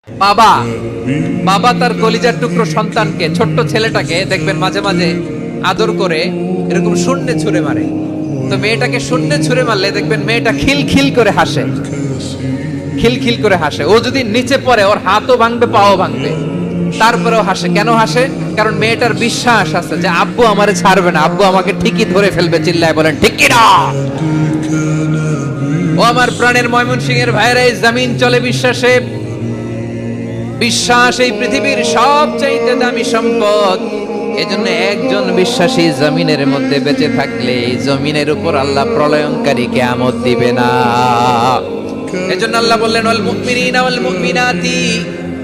বাবা বাবা তার কলিজার টুকরো সন্তানকে, ছোট্ট ছেলেটাকে দেখবেন মাঝে মাঝে আদর করে এরকম শূন্যে ছুঁড়ে মারে। তো মেয়েটাকে শূন্যে ছুঁড়ে মারলে দেখবেন মেয়েটা খিলখিল করে হাসে, খিলখিল করে হাসে। ও যদি নিচে পড়ে ওর হাতও ভাঙবে, পাও ভাঙবে, তারপরেও হাসে। কেন হাসে? কারণ মেয়েটার বিশ্বাস আছে যে আব্বু আমারে ছাড়বে না, আব্বু আমাকে ঠিকই ধরে ফেলবে। চিল্লায় বলেন ঠিক কি না? ও আমার প্রাণের ময়মনসিংহের ভাইরা, এই জমিন চলে বিশ্বাসে। বিশ্বাস এই পৃথিবীর সবচাইতে দামি সম্পদ। এজন্য একজন বিশ্বাসী জমিনের মধ্যে বেঁচে থাকলে এই জমিনের উপর আল্লাহ প্রলয়ঙ্কারী কিয়ামত দিবে না। এজন্য আল্লাহ বললেন ওয়াল মুমিনিনা ওয়াল মুমিনাতি,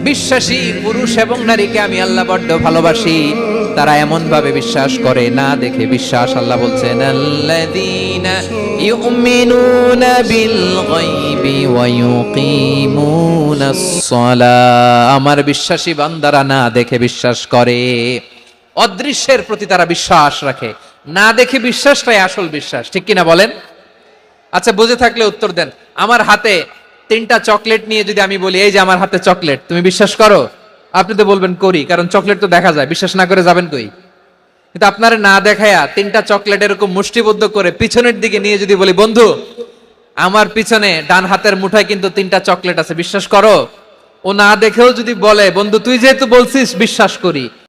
বিশ্বাসী পুরুষ এবং নারীকে আমি আল্লাহ বড্ড ভালোবাসি। তারা এমন ভাবে বিশ্বাস করে, না দেখে বিশ্বাস। আল্লাহ বলছেন আল্লাযীনা ইউমিনুনা বিল গায়বি ওয়া ইউকিমুনাস সালাহ। আমার বিশ্বাসী বান্দারা না দেখে বিশ্বাস করে, অদৃশ্যের প্রতি তারা বিশ্বাস রাখে। না দেখে বিশ্বাসটাই আসল বিশ্বাস, ঠিক কিনা বলেন? আচ্ছা, বুঝে থাকলে উত্তর দেন। আমার হাতে 3টা চকলেট নিয়ে যদি আমি বলি এই যে আমার হাতে চকলেট, তুমি বিশ্বাস করো? আপনি তো বলবেন করি, কারণ চকলেট তো দেখা যায়। বিশ্বাস না করে যাবেন কই? কিন্তু আপনারে না দেখায়া 3টা চকলেট এরকম মুষ্টিবদ্ধ করে পিছনের দিকে নিয়ে যদি বলি বন্ধু আমার পিছনে ডান হাতের মুঠায় কিন্তু 3টা চকলেট আছে, বিশ্বাস করো? ও না দেখেও যদি বলে বন্ধু তুই যেহেতু বলছিস বিশ্বাস করি,